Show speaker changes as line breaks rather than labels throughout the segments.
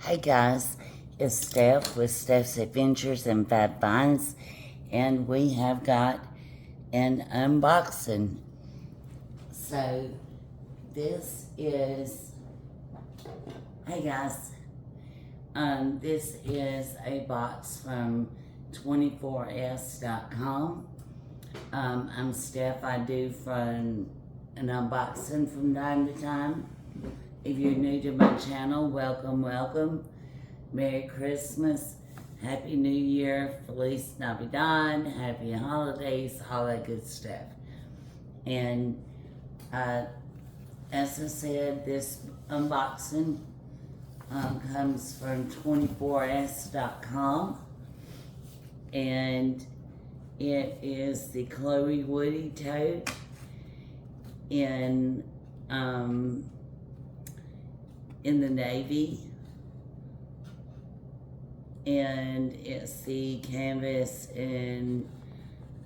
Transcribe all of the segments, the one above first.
Hey guys, it's Steph with Steph's Adventures and Fab Finds, and we have got an unboxing. So this is, hey guys, this is a box from 24s.com. I'm Steph. I do an unboxing from time to time. If you're new to my channel, welcome. Merry Christmas, Happy New Year, Feliz Navidad, Happy Holidays, all that good stuff. And as I said, this unboxing comes from 24s.com, and it is the Chloe Woody tote in the navy, and it's the canvas and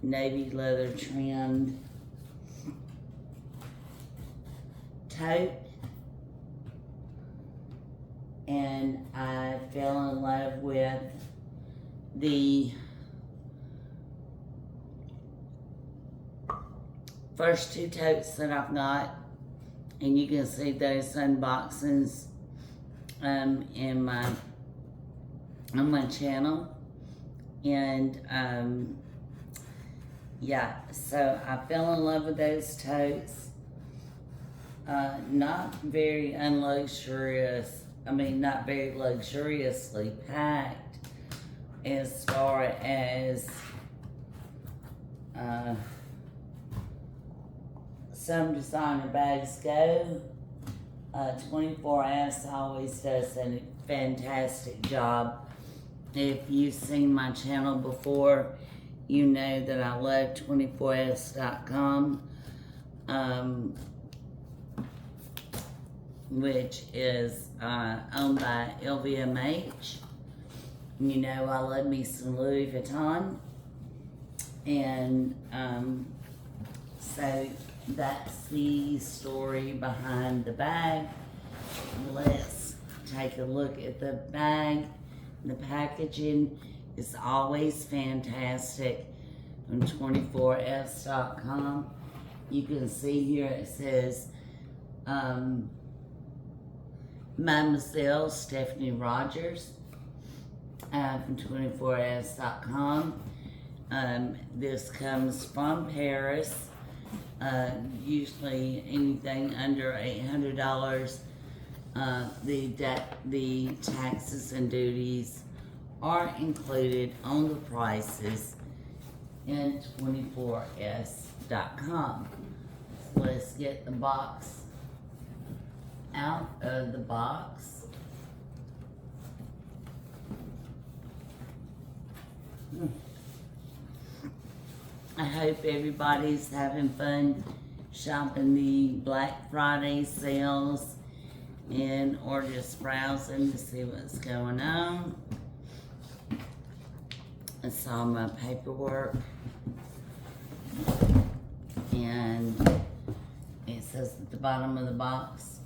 navy leather trimmed tote. And I fell in love with the first two totes that I've got, and you can see those unboxings on my channel. And yeah, so I fell in love with those totes. Not very not very luxuriously packed as far as some designer bags go. 24S always does a fantastic job. If you've seen my channel before, you know that I love 24s.com, which is owned by LVMH. You know I love me some Louis Vuitton. And so that's the story behind the bag. Let's take a look at the bag. The packaging is always fantastic from 24s.com. You can see here it says Mademoiselle Stephanie Rogers from 24s.com. This comes from Paris. Usually anything under $800, the taxes and duties are included on the prices in 24s.com. So let's get the box out of the box. I hope everybody's having fun shopping the Black Friday sales or just browsing to see what's going on. It's all my paperwork, and it says at the bottom of the box,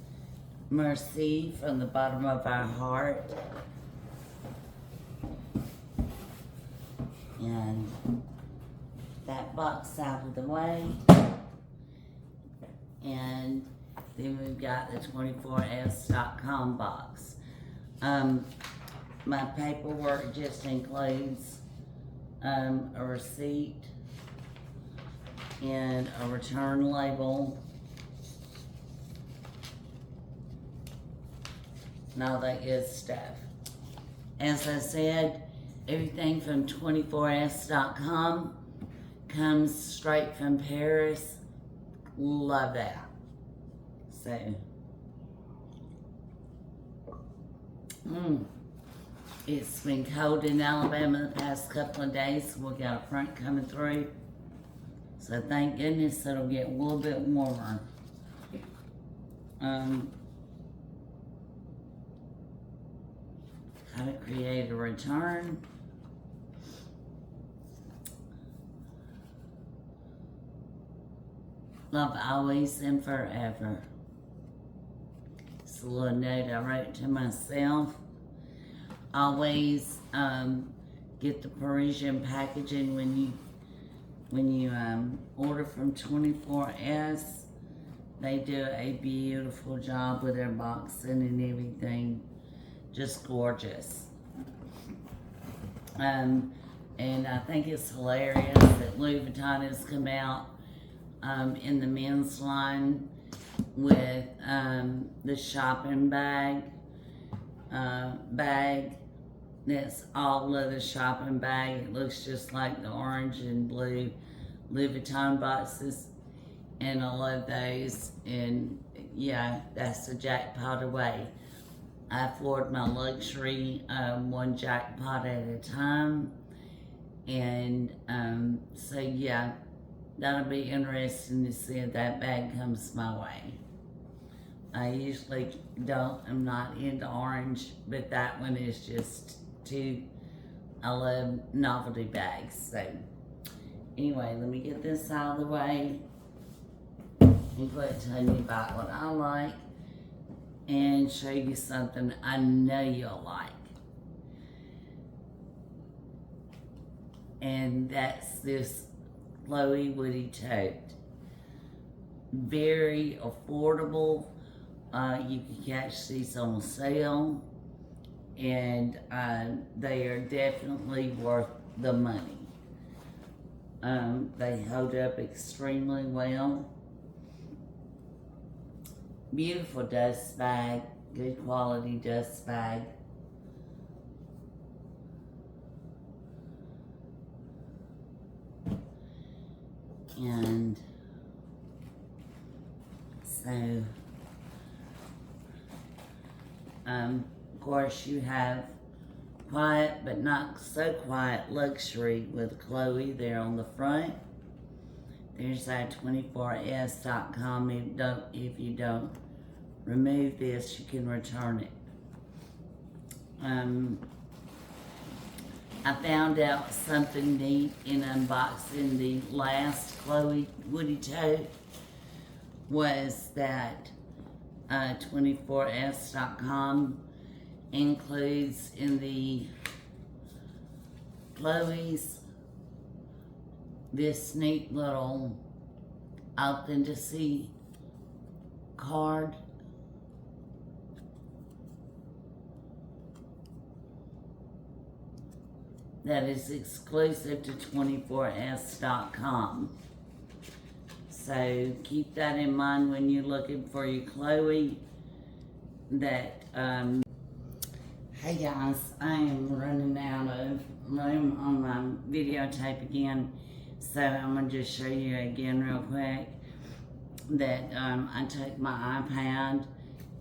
Merci from the bottom of our heart. And that box out of the way, and then we've got the 24s.com box. My paperwork just includes a receipt and a return label and all that good stuff. As I said, everything from 24s.com comes straight from Paris. Love that. So, it's been cold in Alabama the past couple of days. We got a front coming through. So thank goodness it'll get a little bit warmer. How to create a return. Love always and forever. It's a little note I wrote to myself always get the Parisian packaging when you order from 24S. They do a beautiful job with their boxing and everything. Just gorgeous. And I think it's hilarious that Louis Vuitton has come out in the men's line with the shopping bag that's all leather shopping bag. It looks just like the orange and blue Louis Vuitton boxes, and I love those. And yeah, that's a jackpot away. I afford my luxury one jackpot at a time, and so yeah, that'll be interesting to see if that bag comes my way. I usually I'm not into orange, but that one is just too, I love novelty bags. So anyway, let me get this out of the way and quit telling you about what I like and show you something I know you'll like. And that's this Chloe Woody Tote. Very affordable. You can catch these on sale, and they are definitely worth the money. They hold up extremely well. Beautiful dust bag, good quality dust bag. And so, of course, you have quiet but not so quiet luxury with Chloe there on the front. There's our 24S.com. If you don't remove this, you can return it. I found out something neat in unboxing the last Chloe Woody Tote was that 24S.com includes in the Chloe's this neat little authenticity card. That is exclusive to 24S.com. So keep that in mind when you're looking for your Chloe. That, hey guys, I am running out of room on my videotape again. So I'm going to just show you again real quick that I took my iPad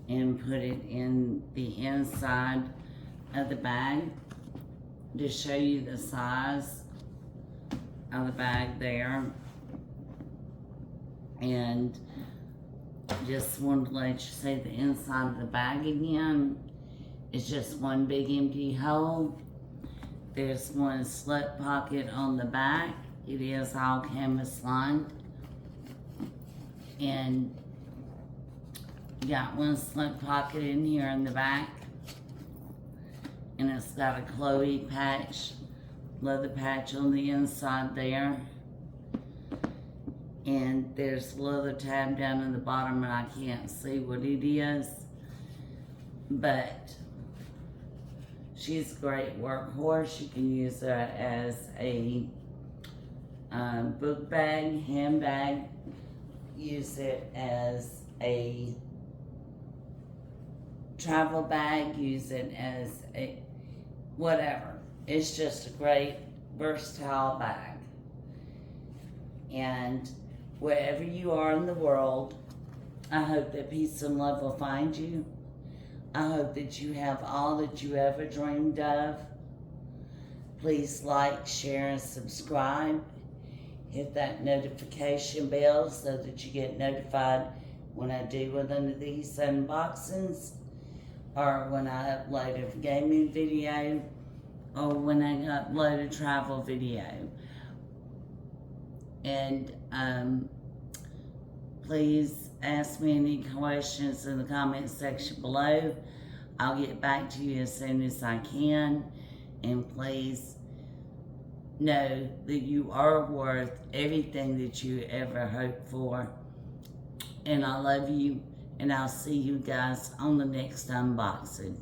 and put it in the inside of the bag to show you the size of the bag there. And just wanted to let you see the inside of the bag again. It's just one big empty hole. There's one slip pocket on the back. It is all canvas lined. And you got one slip pocket in here in the back. And it's got a Chloe patch, leather patch on the inside there. And there's a leather tab down in the bottom, and I can't see what it is. But she's a great workhorse. You can use her as a book bag, handbag. Use it as a travel bag. Use it as a whatever. It's just a great versatile bag. And wherever you are in the world, I hope that peace and love will find you. I hope that you have all that you ever dreamed of. Please like, share, and subscribe. Hit that notification bell so that you get notified when I do one of these unboxings, or when I upload a gaming video, or when I upload a travel video. And please ask me any questions in the comment section below. I'll get back to you as soon as I can. And please know that you are worth everything that you ever hoped for. And I love you. And I'll see you guys on the next unboxing.